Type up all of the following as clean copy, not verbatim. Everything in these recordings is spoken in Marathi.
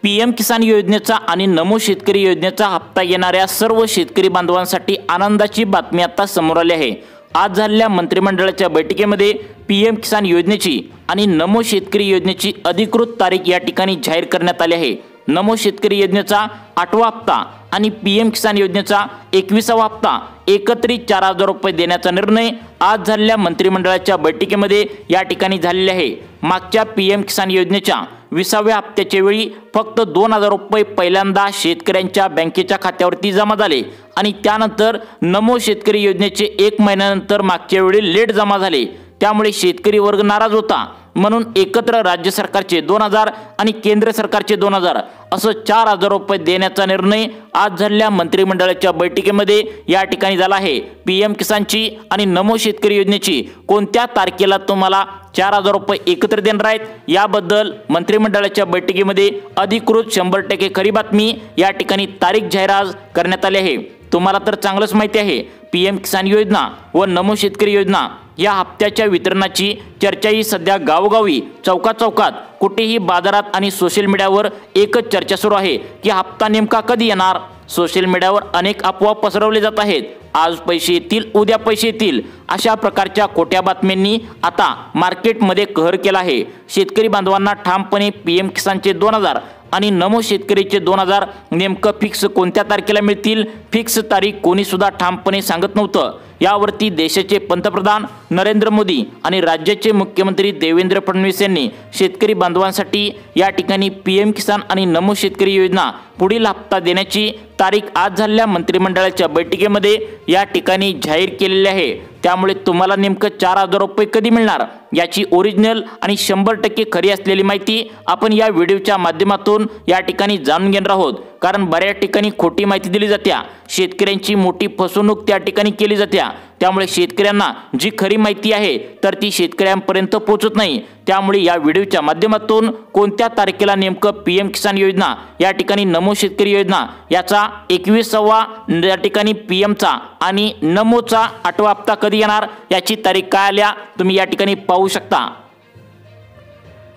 पीएम किसान योजनेचा आणि नमो शेतकरी योजनेचा हप्ता येणाऱ्या सर्व शेतकरी बांधवांसाठी आनंदाची बातमी आता समोर आली आहे। आज झालेल्या मंत्रिमंडळाच्या बैठकीमध्ये पीएम किसान योजनेची आणि नमो शेतकरी योजनेची अधिकृत तारीख या ठिकाणी जाहीर करण्यात आली आहे। नमो शेतकरी योजनेचा 8वा हप्ता आणि पीएम किसान योजनेचा 21वा हप्ता एकत्रित 4000 रुपये देण्याचा निर्णय आज झालेल्या मंत्रिमंडळाच्या बैठकीमध्ये या ठिकाणी झालेला आहे। मागच्या पीएम किसान योजनेच्या 20व्या हप्त्याच्या वेळी फक्त 2000 रुपये पहिल्यांदा शेतकऱ्यांच्या बँकेच्या खात्यावरती जमा झाले आणि त्यानंतर नमो शेतकरी योजनेचे 1 महिन्यानंतर मागच्या वेळी लेट जमा झाले। त्यामुळे शेतकरी वर्ग नाराज होता, म्हणून एकत्र राज्य सरकारचे 2000 आणि केंद्र सरकारचे 2000 असं 4000 रुपये देण्याचा निर्णय आज झालेल्या मंत्रिमंडळाच्या बैठकीमध्ये या ठिकाणी झाला आहे। पीएम किसानची आणि नमो शेतकरी योजनेची कोणत्या तारखेला तुम्हाला 4000 रुपये एकत्र देणार आहेत याबद्दल मंत्रिमंडळाच्या बैठकीमध्ये अधिकृत 100% खरी बातमी या ठिकाणी तारीख जाहीर आज करण्यात आली आहे। तुम्हाला तर चांगलंच माहिती आहे, पीएम किसान योजना व नमो शेतकरी योजना या हप्त्याच्या वितरणाची चर्चा ही सध्या गावोगावी चौकात कुठेही बाजारात आणि सोशल मीडियावर एकच चर्चा सुरू आहे की हप्ता नेमका कधी येणार। सोशल मीडियावर अनेक अफवा पसरवले जात आहेत, आज पैसे येतील उद्या पैसे येतील अशा प्रकारच्या खोट्या बातम्यांनी आता मार्केटमध्ये कहर केला आहे। शेतकरी बांधवांना ठामपणे पीएम किसानचे 2000 आणि नमो शेतकरीचे 2000 नेमकं फिक्स कोणत्या तारखेला मिळतील फिक्स तारीख कोणी सुद्धा ठामपणे सांगत नव्हतं। यावरती देशाचे पंतप्रधान नरेंद्र मोदी आणि राज्याचे मुख्यमंत्री देवेंद्र फडणवीस यांनी शेतकरी बांधवांसाठी या ठिकाणी पीएम किसान आणि नमो शेतकरी योजना पुढील हप्ता देण्याची तारीख आज झालेल्या मंत्रिमंडळाच्या बैठकीमध्ये या ठिकाणी जाहीर केलेली आहे। त्यामुळे तुम्हाला नेमकं 4000 रुपये कधी मिळणार याची ओरिजिनल आणि 100% खरी असलेली माहिती आपण या व्हिडिओच्या माध्यमातून या ठिकाणी जाणून घेणार आहोत। कारण बऱ्याच ठिकाणी खोटी माहिती दिली जाते, शेतकऱ्यांची मोठी फसवणूक त्या ठिकाणी केली जाते, त्यामुळे शेतकऱ्यांना जी खरी माहिती आहे तर ती शेतकऱ्यांपर्यंत पोहोचत नाही। त्यामुळे या व्हिडिओच्या माध्यमातून कोणत्या तारखेला नेमकं पीएम किसान योजना या ठिकाणी नमो शेतकरी योजना याचा 21वा या ठिकाणी पीएमचा आणि नमोचा 8वा हप्ता कधी येणार याची तारीख काय आल्या तुम्ही या ठिकाणी पाहू शकता।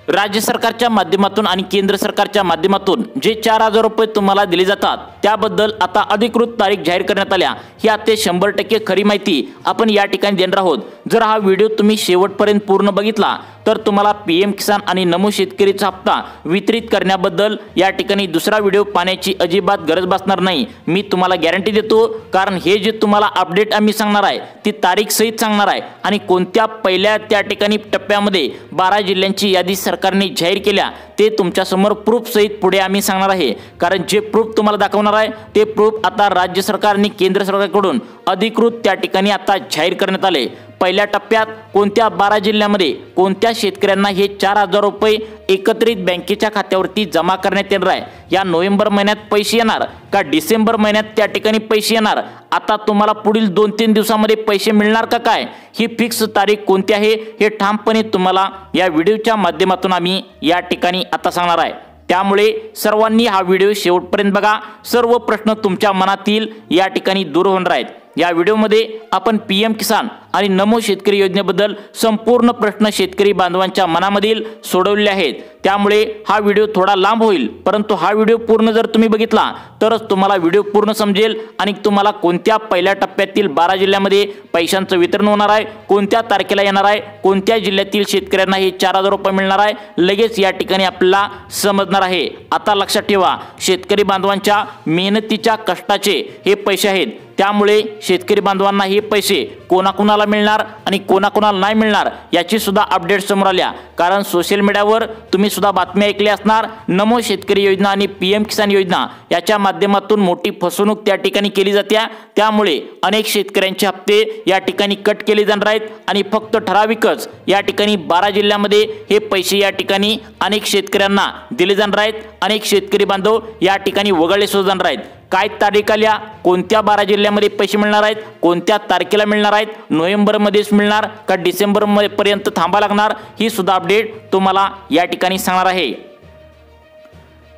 राज्य सरकारच्या माध्यमातून आणि केंद्र सरकारच्या माध्यमातून जे 4000 रुपये तुम्हाला दिले जातात त्याबद्दल आता अधिकृत तारीख जाहीर करण्यात आल्या। ही आता 100% खरी माहिती आपण या ठिकाणी देणार आहोत। जर हा व्हिडिओ तुम्ही शेवटपर्यंत पूर्ण बघितला तर तुम्हाला पीएम किसान आणि नमो शेतकरीचा हप्ता वितरित करण्याबद्दल या ठिकाणी दुसरा व्हिडिओ पाहण्याची अजिबात गरज भासणार नाही, मी तुम्हाला गॅरंटी देतो। कारण हे जे तुम्हाला अपडेट आम्ही सांगणार आहे ती तारीख सहित सांगणार आहे आणि कोणत्या पहिल्या त्या ठिकाणी टप्प्यामध्ये 12 जिल्ह्यांची यादी सरकारने जाहीर केल्या ते तुमच्या समोर प्रूफ सहित पुढे आम्ही सांगणार आहे। कारण जे प्रूफ तुम्हाला दाखवणार आहे ते प्रूफ आता राज्य सरकार आणि केंद्र सरकारकडून अधिकृत त्या ठिकाणी आता जाहीर करण्यात आले। पहिल्या टप्प्यात कोणत्या 12 जिल्ह्यांमध्ये कोणत्या शेतकऱ्यांना हे 4000 रुपये एकत्रित बँकेच्या खात्यावरती जमा करण्यात येणार आहे, या नोव्हेंबर महिन्यात पैसे येणार का डिसेंबर महिन्यात त्या ठिकाणी पैसे येणार, आता तुम्हाला पुढील 2-3 दिवसांमध्ये पैसे मिळणार का काय, ही फिक्स तारीख कोणती आहे हे ठामपणे तुम्हाला या व्हिडिओच्या माध्यमातून आम्ही या ठिकाणी आता सांगणार आहे। त्यामुळे सर्वांनी हा व्हिडिओ शेवटपर्यंत बघा, सर्व प्रश्न तुमच्या मनातील या ठिकाणी दूर होणार आहेत। या व्हिडिओमध्ये आपण पीएम किसान आणि नमो शेतकरी योजनेबद्दल संपूर्ण प्रश्न शेतकरी बांधवांच्या मनामधील सोडवले आहेत। त्यामुळे हा व्हिडिओ थोडा लांब होईल, परंतु हा व्हिडिओ पूर्ण जर तुम्ही बघितला तरच तुम्हाला व्हिडिओ पूर्ण समजेल आणि तुम्हाला कोणत्या पहिल्या टप्प्यातील 12 जिल्ह्यांमध्ये पैशांचं वितरण होणार आहे, कोणत्या तारखेला येणार आहे, कोणत्या जिल्ह्यातील शेतकऱ्यांना हे 4000 रुपये मिळणार आहे लगेच या ठिकाणी आपल्याला समजणार आहे। आता लक्षात ठेवा, शेतकरी बांधवांच्या मेहनतीच्या कष्टाचे हे पैसे आहेत, त्यामुळे शेतकरी बांधवांना हे पैसे कोणाकोणाला मिळणार आणि कोणाकोणाला नाही मिळणार याची सुद्धा अपडेट समोर आल्या। कारण सोशल मीडियावर तुम्ही सुद्धा बातम्या ऐकल्या असणार, नमो शेतकरी योजना आणि पीएम किसान योजना याच्या माध्यमातून मोठी फसवणूक त्या ठिकाणी केली जाते, त्यामुळे अनेक शेतकऱ्यांचे हप्ते या ठिकाणी कट केले जाणार आहेत आणि फक्त ठराविकच या ठिकाणी 12 जिल्ह्यांमध्ये हे पैसे या ठिकाणी अनेक शेतकऱ्यांना दिले जाणार आहेत। अनेक शेतकरी बांधव या ठिकाणी वगळले सुद्धा जाणार आहेत। काय तारीख आल्या, कोणत्या 12 जिल्ह्यांमध्ये पैसे मिळणार आहेत, कोणत्या तारखेला मिळणार आहेत, नोव्हेंबरमध्येच मिळणार का डिसेंबर पर्यंत थांबा लागणार, ही सुद्धा अपडेट तुम्हाला या ठिकाणी सांगणार आहे।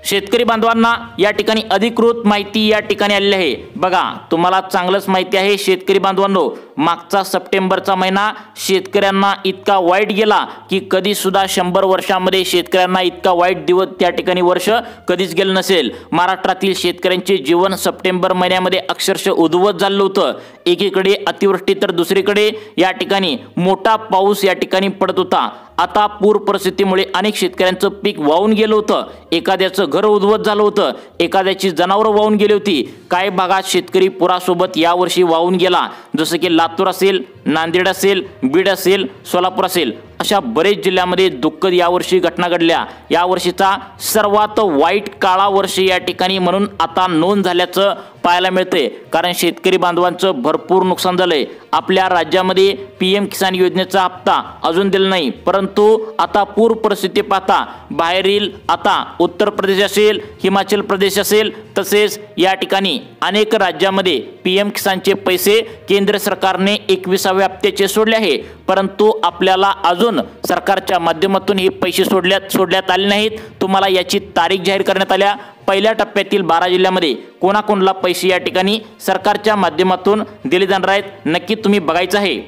शेतकरी बांधवांना या ठिकाणी अधिकृत माहिती या ठिकाणी आलेली आहे। बघा, तुम्हाला चांगलंच माहिती आहे शेतकरी बांधवांनो, मागचा सप्टेंबरचा महिना शेतकऱ्यांना इतका वाईट गेला की कधी सुद्धा 100 वर्षांमध्ये शेतकऱ्यांना इतका वाईट दिवस त्या ठिकाणी वर्ष कधीच गेलं नसेल। महाराष्ट्रातील शेतकऱ्यांचे जीवन सप्टेंबर महिन्यामध्ये अक्षरशः उद्ध्वस्त झालं होतं। एकीकडे अतिवृष्टी तर दुसरीकडे या ठिकाणी मोठा पाऊस या ठिकाणी पडत होता। आता पूर परिस्थितीमुळे अनेक शेतकऱ्यांचं पीक वाहून गेलं होतं, एखाद्याचं घर उद्ध्वस्त झालं होतं, एखाद्याची जनावरं वाहून गेली होती। काही भागात शेतकरी पुरासोबत यावर्षी वाहून गेला, जसं की लातूर असेल, नांदेड असेल, बीड असेल, सोलापूर असेल, अशा बरेच जिल्ह्यामध्ये दुःखद यावर्षी घटना घडल्या। यावर्षीचा सर्वात वाईट काळा वर्ष या ठिकाणी म्हणून आता नोंद झाल्याचं पाहायला मिळते, कारण शेतकरी बांधवांचं भरपूर नुकसान झालंय। आपल्या राज्यामध्ये PM किसान योजनेचा हप्ता अजून दिला नाही, परंतु आता पूर परिस्थिती पाहता बाहेरील आता उत्तर प्रदेश असेल, हिमाचल प्रदेश असेल, तसेच या ठिकाणी अनेक राज्यामध्ये PM किसानचे पैसे केंद्र सरकारने 21व्या हप्त्याचे सोडले आहे, परंतु आपल्याला अजून सरकारच्या माध्यमातून हे पैसे सोडण्यात आले नाहीत। तुम्हाला याची तारीख जाहीर करण्यात आल्या। पहिल्या टप्प्यातील 12 जिल्ह्यामध्ये कोणाकोणाला पैसे या ठिकाणी सरकारच्या माध्यमातून दिले जाणार आहेत, नक्की तुम्ही बघायचं आहे।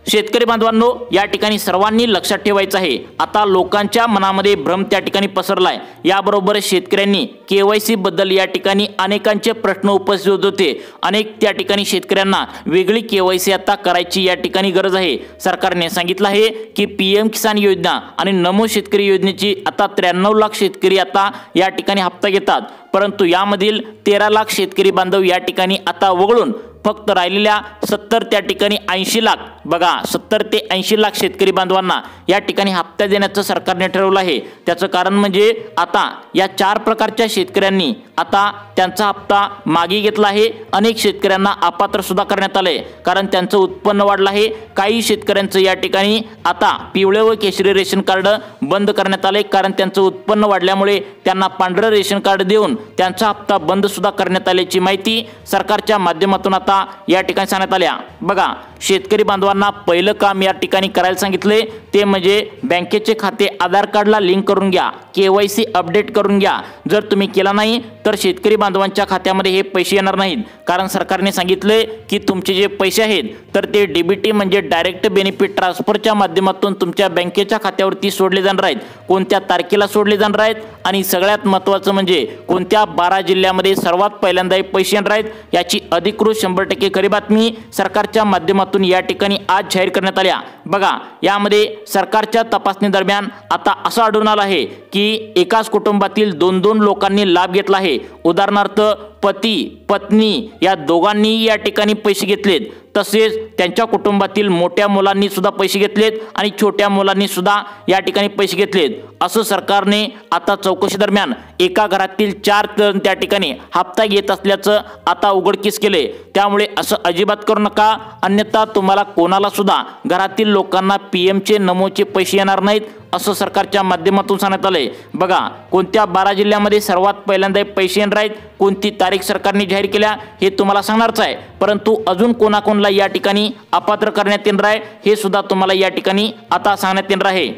शेतकरी बांधवांनो, या ठिकाणी सर्वांनी लक्षात ठेवायचं आहे, आता लोकांच्या मनामध्ये भ्रम त्या ठिकाणी पसरलाय। याबरोबर शेतकऱ्यांनी KYC बद्दल या ठिकाणी अनेकांचे प्रश्न उपस्थित होत होते। अनेक त्या ठिकाणी शेतकऱ्यांना वेगळी KYC आता करायची या ठिकाणी गरज आहे। सरकारने सांगितलं आहे की PM किसान योजना आणि नमो शेतकरी योजनेची आता 93 लाख शेतकरी आता या ठिकाणी हप्ता घेतात, परंतु यामधील 13 लाख शेतकरी बांधव या ठिकाणी आता वगळून फक्त राहिलेल्या 70 त्या ठिकाणी 80 लाख, बघा 70 ते 80 लाख शेतकरी बांधवांना या ठिकाणी हप्ता देण्याचं सरकारने ठरवलं आहे। त्याचं कारण म्हणजे आता या 4 प्रकारच्या शेतकऱ्यांनी आता त्यांचा हप्ता मागे घेतला आहे। अनेक शेतकऱ्यांना अपात्र सुद्धा करण्यात आले, कारण त्यांचं उत्पन्न वाढलं आहे। काही शेतकऱ्यांचं या ठिकाणी आता पिवळे व केशरी रेशन कार्ड बंद करण्यात आले, कारण त्यांचं उत्पन्न वाढल्यामुळे त्यांना पांढरं रेशन कार्ड देऊन त्यांचा हप्ता बंद सुद्धा करण्यात आल्याची माहिती सरकारच्या माध्यमातून आता या ठिकाणी सांगण्यात आल्या। बघा, शेतकरी बांधवांना पहिलं काम या ठिकाणी करायला सांगितले ते म्हणजे बँकेचे खाते आधार कार्डला लिंक करून घ्या, KYC अपडेट करून घ्या। जर तुम्ही केला नाही तर शेतकरी बांधवांच्या खात्यामध्ये हे पैसे येणार नाहीत, कारण सरकारने सांगितले की तुमचे जे पैसे आहेत तर ते DBT म्हणजे डायरेक्ट बेनिफिट ट्रान्सफरच्या माध्यमातून तुमच्या बँकेच्या खात्यावरती सोडले जाणार आहेत। कोणत्या तारखेला सोडले जाणार आहेत आणि सगळ्यात महत्त्वाचं म्हणजे कोणत्या 12 जिल्ह्यामध्ये सर्वात पहिल्यांदा हे पैसे येणार आहेत, याची अधिकृत 100% खरी बातमी सरकारच्या माध्यमातून या ठिकाणी आज जाहीर करण्यात आल्या। बघा, यामध्ये सरकारच्या तपासणी दरम्यान आता असं आढळून आलं आहे की एकाच कुटुंबातील 2-2 लोकांनी लाभ घेतला आहे। उदाहरणार्थ पती पत्नी या दोघांनी या ठिकाणी पैसे घेतलेत, तसेच त्यांच्या कुटुंबातील मोठ्या मुलांनी सुद्धा पैसे घेतलेत आणि छोट्या मुलांनी सुद्धा या ठिकाणी पैसे घेतलेत, असं सरकारने आता चौकशी दरम्यान एका घरातील 4 जण त्या ठिकाणी हप्ता घेत असल्याचं आता उघडकीस केले। त्यामुळे असं अजिबात करू नका, अन्यथा तुम्हाला कोणाला सुद्धा घरातील लोकांना PMचे नमोचे पैसे येणार नाहीत, असं सरकारच्या माध्यमातून सांगण्यात आलंय। बघा, कोणत्या 12 जिल्ह्यामध्ये सर्वात पहिल्यांदा पैसे येणार आहेत, कोणती तारीख सरकारने जाहीर केल्या हे तुम्हाला सांगणारच आहे, परंतु अजून कोणाकोणाला या ठिकाणी अपात्र करण्यात येणार आहे हे सुद्धा तुम्हाला या ठिकाणी आता सांगण्यात येणार आहे।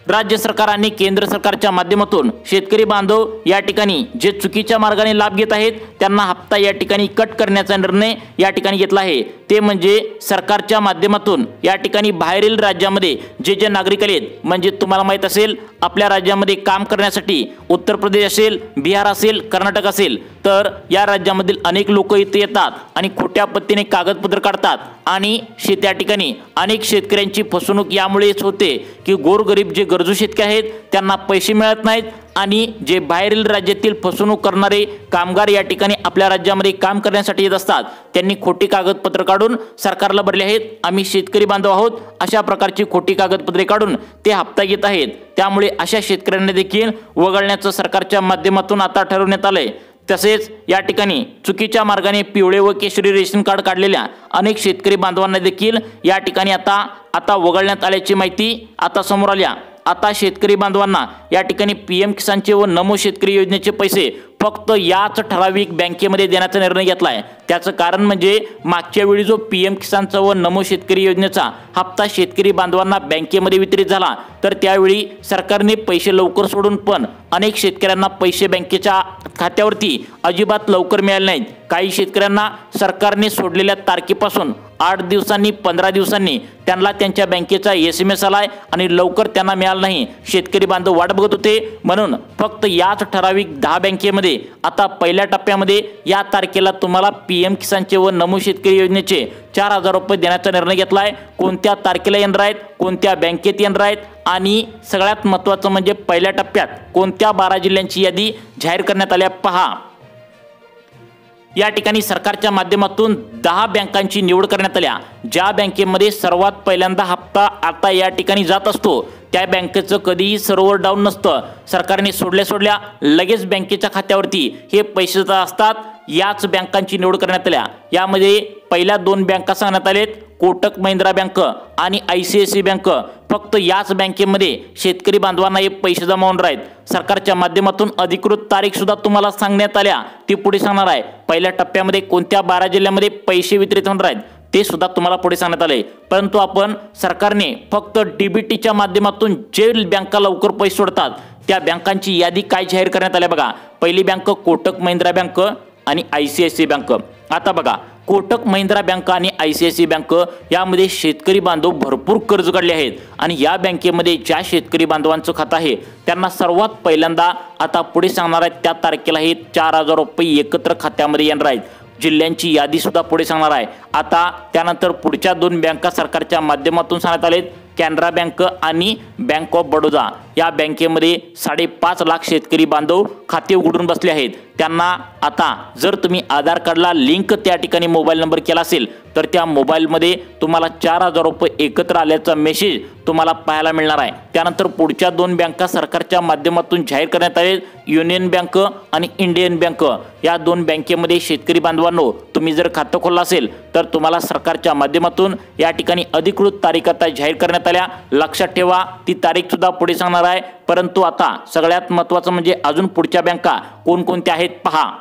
राज्य सरकार आणि केंद्र सरकारच्या माध्यमातून शेतकरी बांधव या ठिकाणी जे चुकीच्या मार्गाने लाभ घेत आहेत त्यांना हप्ता या ठिकाणी कट करण्याचा निर्णय या ठिकाणी घेतला आहे। ते म्हणजे सरकारच्या माध्यमातून या ठिकाणी बाहेरील राज्यामध्ये जे नागरिक आहेत, म्हणजे तुम्हाला माहित असेल आपल्या राज्यामध्ये काम करण्यासाठी उत्तर प्रदेश असेल, बिहार असेल, कर्नाटक असेल, तर या राज्यामधील अनेक लोक इथे येतात आणि खोट्या पद्धतीने कागदपत्र काढतात आणि त्या ठिकाणी अनेक शेतकऱ्यांची फसवणूक यामुळेच होते की गोरगरीब जे गरजू शेतकरी आहेत त्यांना पैसे मिळत नाहीत आणि जे बाहेरील राज्यातील फसवणूक करणारे कामगार या ठिकाणी आपल्या राज्यामध्ये काम करण्यासाठी येत असतात त्यांनी खोटी कागदपत्र काढून सरकारला भरले आहेत, आम्ही शेतकरी बांधव आहोत अशा प्रकारची खोटी कागदपत्रे काढून ते हप्ता घेत आहेत। त्यामुळे अशा शेतकऱ्यांना देखील वगळण्याचं सरकारच्या माध्यमातून आता ठरवण्यात आलंय। तसेच या ठिकाणी चुकीच्या मार्गाने पिवळे व केशरी रेशन कार्ड काढलेल्या अनेक शेतकरी बांधवांना देखील या ठिकाणी आता वगळण्यात आल्याची माहिती आता समोर आल्या। आता शेतकरी बांधवांना या ठिकाणी PM किसानचे व नमो शेतकरी योजनेचे पैसे फक्त याच ठराविक बँकेमध्ये देण्याचा निर्णय घेतला आहे। त्याचं कारण म्हणजे मागच्या वेळी जो पीएम किसानचा व नमो शेतकरी योजनेचा हप्ता शेतकरी बांधवांना बँकेमध्ये वितरित झाला, तर त्यावेळी सरकारने पैसे लवकर सोडून पण अनेक शेतकऱ्यांना पैसे बँकेच्या खात्यावरती अजिबात लवकर मिळाले नाहीत। काही शेतकऱ्यांना सरकारने सोडलेल्या तारखेपासून 8 दिवसांनी 15 दिवसांनी त्यांना त्यांच्या बँकेचा SMS आलाय आणि लवकर त्यांना मिळाला नाही। शेतकरी बांधव वाट बघत होते, म्हणून फक्त याच ठराविक 10 बँकेमध्ये आता पहिल्या टप्प्यामध्ये या तारखेला तुम्हाला पीएम किसानचे व नमो शेतकरी योजनेचे 4000 रुपये देण्याचा निर्णय घेतलाय। कोणत्या तारखेला येणार आहेत, कोणत्या बँकेत येणार आहेत आणि सगळ्यात महत्त्वाचं म्हणजे पहिल्या टप्प्यात कोणत्या 12 जिल्ह्यांची यादी जाहीर करण्यात आली पहा। या ठिकाणी सरकारच्या माध्यमातून 10 बँकांची निवड करण्यात आल्या। ज्या बँकेमध्ये सर्वात पहिल्यांदा हप्ता आता या ठिकाणी जात असतो त्या बँकेचं कधीही सर्व्हर डाऊन नसतं। सरकारने सोडल्या लगेच बँकेच्या खात्यावरती हे पैसे जात असतात। याच बँकांची निवड करण्यात आल्या। यामध्ये पहिल्या 2 बँका सांगण्यात आलेत, कोटक महिंद्रा बँक आणि ICICI बँक। फक्त याच बँकेमध्ये शेतकरी बांधवांना हे पैसे जमा होणार आहेत। सरकारच्या माध्यमातून अधिकृत तारीख सुद्धा तुम्हाला सांगण्यात आल्या, ती पुढे सांगणार आहे। पहिल्या टप्प्यामध्ये कोणत्या 12 जिल्ह्यांमध्ये पैसे वितरित होणार आहेत ते सुद्धा तुम्हाला पुढे सांगण्यात आले। परंतु आपण सरकारने फक्त DBTच्या माध्यमातून जे बँका लवकर पैसे सोडतात त्या बँकांची यादी काय जाहीर करण्यात आली बघा। पहिली बँक कोटक महिंद्रा बँक आणि ICICI बँक। आता बघा, कोटक महिंद्रा बँक आणि ICICI बँक यामध्ये शेतकरी बांधव भरपूर कर्ज काढले आहेत आणि या बँकेमध्ये ज्या शेतकरी बांधवांचं खातं आहे त्यांना सर्वात पहिल्यांदा आता पुढे सांगणार आहेत त्या तारखेला हे 4000 रुपये एकत्र खात्यामध्ये येणार आहेत। जिल्ह्यांची यादी सुद्धा पुढे सांगणार आहे। आता त्यानंतर पुढच्या 2 बँका सरकारच्या माध्यमातून सांगण्यात आलेत, कॅनरा बँक आणि बँक ऑफ बडोदा। या बँकेमध्ये 5.5 लाख शेतकरी बांधव खाते उघडून बसले आहेत। त्यांना आता जर तुम्ही आधार कार्डला लिंक त्या ठिकाणी मोबाईल नंबर केला असेल तर त्या मोबाईलमध्ये तुम्हाला 4000 रुपये एकत्र आल्याचा मेसेज तुम्हाला पाहायला मिळणार आहे। त्यानंतर पुढच्या 2 बँका सरकारच्या माध्यमातून जाहीर करण्यात आले, युनियन बँक आणि इंडियन बँक। या 2 बँकेमध्ये शेतकरी बांधवांनो तुम्ही जर खातं खोललं असेल तर तुम्हाला सरकारच्या माध्यमातून या ठिकाणी अधिकृत तारीख आता जाहीर करण्यात आल्या। लक्षात ठेवा, ती तारीख सुद्धा पुढे सांगणार आहे। परंतु आता सगळ्यात महत्त्वाचं म्हणजे अजून पुढच्या बँका कोणकोणत्या आहेत पहा।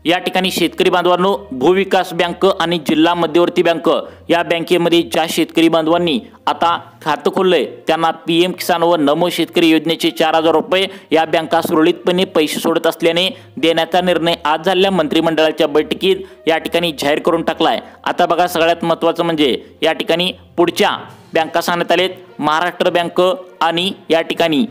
या ठिकाणी शेतकरी बांधवांनो भूविकास बँक आणि जिल्हा मध्यवर्ती बँक या बँकेमध्ये ज्या शेतकरी बांधवांनी आता खातं खोललंय त्यांना पीएम किसान व नमो शेतकरी योजनेचे 4000 रुपये या बँका सुरळीतपणे पैसे सोडत असल्याने देण्याचा निर्णय आज झालेल्या मंत्रिमंडळाच्या बैठकीत या ठिकाणी जाहीर करून टाकलाय। आता बघा, सगळ्यात महत्त्वाचं म्हणजे या ठिकाणी पुढच्या बँका सांगण्यात आलेत, महाराष्ट्र बँक आणि या ठिकाणी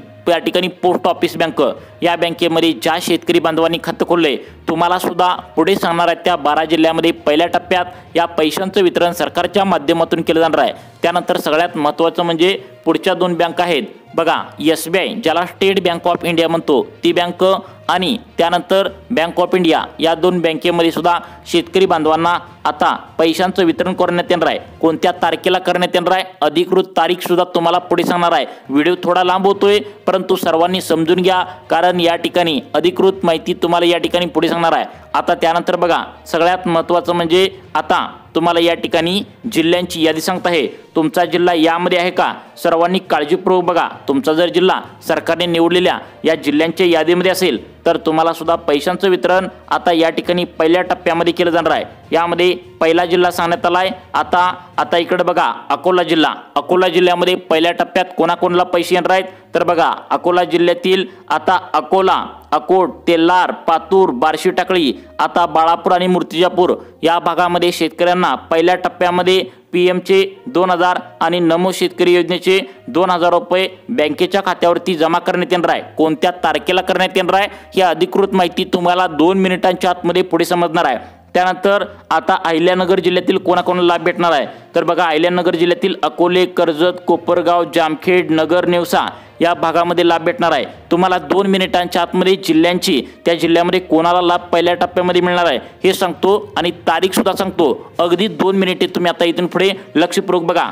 पोस्ट ऑफिस बँक। या बँकेमध्ये ज्या शेतकरी बांधवांनी खातं खोललंय तुम्हाला सुद्धा पुढे सांगणार आहे त्या 12 जिल्ह्यामध्ये पहिल्या टप्प्यात या पैशांचं वितरण सरकारच्या माध्यमातून केलं जाणार आहे। त्यानंतर सगळ्यात महत्त्वाचं म्हणजे पुढच्या 2 बँका आहेत बघा, SBI ज्याला स्टेट बँक ऑफ इंडिया म्हणतो ती बँक आणि त्यानंतर बँक ऑफ इंडिया। या 2 बँकेमध्ये सुद्धा शेतकरी बांधवांना आता पैशांचं वितरण करण्यात येणार आहे। कोणत्या तारखेला करण्यात येणार आहे अधिकृत तारीख सुद्धा तुम्हाला पुढे सांगणार आहे। व्हिडिओ थोडा लांब होतोय परंतु सर्वांनी समजून घ्या, कारण या ठिकाणी अधिकृत माहिती तुम्हाला या ठिकाणी पुढे सांगणार आहे। आता त्यानंतर बघा, सगळ्यात महत्त्वाचं म्हणजे आता तुम्हाला या ठिकाणी जिल्ह्यांची यादी सांगत आहे। तुमचा जिल्हा यामध्ये आहे का सर्वांनी काळजीपूर्वक बघा। तुमचा जर जिल्हा सरकारने निवडलेल्या या जिल्ह्यांच्या यादीमध्ये असेल तर तुम्हाला सुद्धा पैशांचं वितरण आता या ठिकाणी पहिल्या टप्प्यामध्ये केलं जाणार आहे। यामध्ये पहिला जिल्हा सांगण्यात आलाय। आता इकडे बघा, अकोला जिल्हा। अकोला जिल्ह्यामध्ये पहिल्या टप्प्यात कोणाकोणाला पैसे येणार आहेत तर बघा, अकोला जिल्ह्यातील आता अकोला, अकोट, तेल्लार, पातूर, बार्शी टाकळी, आता बाळापूर आणि मूर्तिजापूर या भागामध्ये शेतकऱ्यांना पहिल्या टप्प्यामध्ये पीएमचे 2000 आणि नमो शेतकरी योजनेचे 2000 रुपये बँकेच्या खात्यावरती जमा करण्यात येणार आहे। कोणत्या तारखेला करण्यात येणार आहे ही अधिकृत माहिती तुम्हाला 2 मिनिटांच्या आतमध्ये पुढे समजणार आहे। त्यानंतर आता अहिल्यानगर जिल्ह्यातील कोणाकोणाला लाभ भेटणार आहे तर बघा, अहिल्यानगर जिल्ह्यातील अकोले, कर्जत, कोपरगाव, जामखेड, नगर, नेवसा या भागामध्ये लाभ भेटणार आहे। तुम्हाला 2 मिनिटांच्या आतमध्ये जिल्ह्यांची त्या जिल्ह्यामध्ये कोणाला लाभ पहिल्या टप्प्यामध्ये मिळणार आहे हे सांगतो आणि तारीख सुद्धा सांगतो। अगदी 2 मिनिटे तुम्ही आता इथून पुढे लक्षपूर्वक बघा।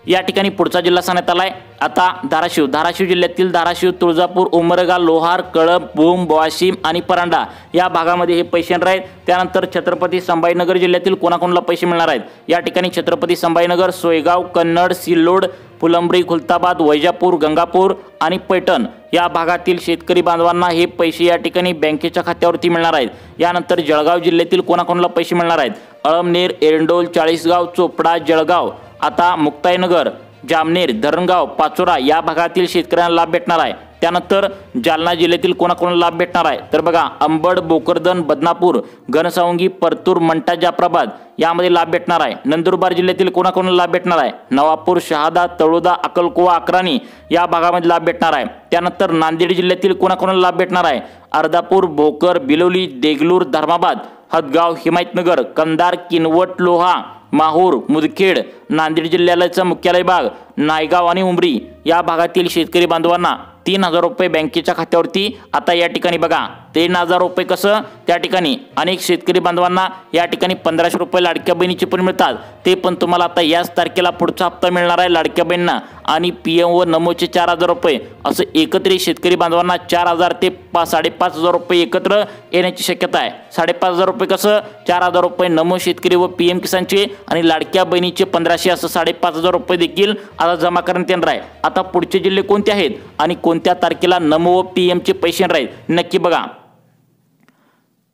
या ठिकाणी पुढचा जिल्हा सांगण्यात आलाय आता धाराशिव। धाराशिव जिल्ह्यातील धाराशिव, तुळजापूर, उमरगा, लोहार, कळंब, भूम, वाशिम आणि परांडा या भागामध्ये हे पैसे येणार आहेत। त्यानंतर छत्रपती संभाजीनगर जिल्ह्यातील कोणाकोणाला पैसे मिळणार आहेत या ठिकाणी छत्रपती संभाजीनगर, सोयगाव, कन्नड, सिल्लोड, फुलंब्री, खुलताबाद, वैजापूर, गंगापूर आणि पैठण या भागातील शेतकरी बांधवांना हे पैसे या ठिकाणी बँकेच्या खात्यावरती मिळणार आहेत। यानंतर जळगाव जिल्ह्यातील कोणाकोणाला पैसे मिळणार आहेत, अळमनेर, एरंडोल, चाळीसगाव, चोपडा, जळगाव, आता मुक्ताईनगर, जामनेर, धरणगाव, पाचोरा या भागातील शेतकऱ्यांना लाभ भेटणार आहे। त्यानंतर जालना जिल्ह्यातील कोणाकोणाला लाभ भेटणार आहे तर बघा अंबड, भोकरदन, बदनापूर, घनसावंगी, परतूर, मंठा, जाफराबाद यामध्ये लाभ भेटणार आहे। नंदुरबार जिल्ह्यातील कोणाकोणाला लाभ भेटणार आहे, नवापूर, शहादा, तळोदा, अक्कलकोवा, अक्राणी या भागामध्ये लाभ भेटणार आहे। त्यानंतर नांदेड जिल्ह्यातील कोणाकोणाला लाभ भेटणार आहे, अर्धापूर, भोकर, बिलोली, देगलूर, धर्माबाद, हदगाव, हिमायतनगर, कंधार, किनवट, लोहा, माहूर, मुदखेड, नांदेड जिल्ह्याचा मुख्यालय भाग, नायगाव आणि उमरी या भागातील शेतकरी बांधवांना 3000 रुपये बँकेच्या खात्यावरती आता या ठिकाणी बघा 3000 रुपये कसं त्या ठिकाणी अनेक शेतकरी बांधवांना या ठिकाणी 1500 रुपये लाडक्या बहिणीचे पण मिळतात, ते पण तुम्हाला आता याच तारखेला पुढचा हप्ता मिळणार आहे लाडक्या बहिणींना। आणि पीएम व नमोचे 4000 रुपये असं एकत्रित शेतकरी बांधवांना 4000 ते 5500 रुपये एकत्र येण्याची शक्यता आहे। 5500 रुपये कसं 4000 रुपये नमो शेतकरी व पीएम किसानचे आणि लाडक्या बहिणीचे 1500 असं 5500 रुपये देखील आता जमा करण्यात येणार आहे। आता पुढचे जिल्हे कोणते आहेत आणि कोणत्या तारखेला नमो व पीएमचे पैसे येणार आहेत नक्की बघा।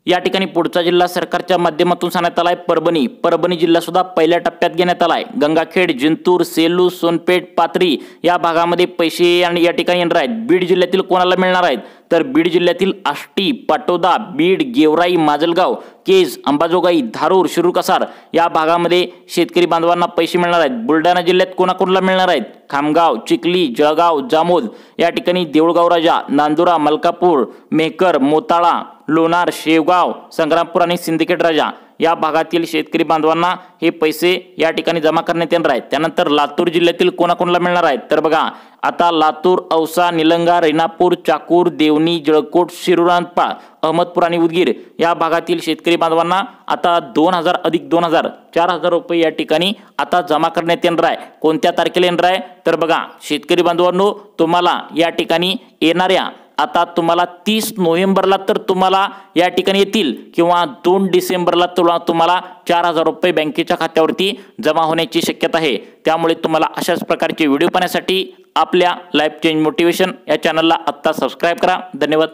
या ठिकाणी पुढचा जिल्हा सरकारच्या माध्यमातून सांगण्यात आला आहे परभणी जिल्हा सुद्धा पहिल्या टप्प्यात घेण्यात आला आहे। गंगाखेड, जिंतूर, सेलू, सोनपेठ, पाथरी या भागामध्ये पैसे आणि या ठिकाणी येणार आहेत। बीड जिल्ह्यातील कोणाला मिळणार आहेत तर बीड जिल्ह्यातील आष्टी, पाटोदा, बीड, गेवराई, माजलगाव, केज, अंबाजोगाई, धारूर, शिरूर, कसार या भागामध्ये शेतकरी बांधवांना पैसे मिळणार आहेत। बुलढाणा जिल्ह्यात कोणाकोणाला मिळणार आहेत, खामगाव, चिखली, जळगाव, जामोद या ठिकाणी देऊळगाव राजा, नांदुरा, मलकापूर, मेहकर, मोताळा, लोणार, शेवगाव, संग्रामपूर आणि सिंदखेड राजा या भागातील शेतकरी बांधवांना हे पैसे या ठिकाणी जमा करण्यात येणार आहेत। त्यानंतर लातूर जिल्ह्यातील कोणाकोणाला मिळणार आहेत तर बघा आता लातूर, औसा, निलंगा, रेणापूर, चाकूर, देवणी, जळकोट, शिरूरांपाळ, अहमदपूर आणि उदगीर या भागातील शेतकरी बांधवांना आता 2000 अधिक 2000 4000 रुपये या ठिकाणी आता जमा करण्यात येणार आहे। कोणत्या तारखेला येणार आहे तर बघा शेतकरी बांधवांनो तुम्हाला या ठिकाणी येणाऱ्या आता तुम्हाला 30 नोव्हेंबरला तर तुम्हाला या ठिकाणी येतील किंवा 2 डिसेंबरला तुम्हाला 4000 रुपये बँकेच्या खात्यावरती जमा होण्याची शक्यता आहे। त्यामुळे तुम्हाला अशाच प्रकारचे व्हिडिओ पाहण्यासाठी आपल्या लाईफ चेंज मोटिवेशन या चॅनलला आत्ता सबस्क्राईब करा। धन्यवाद।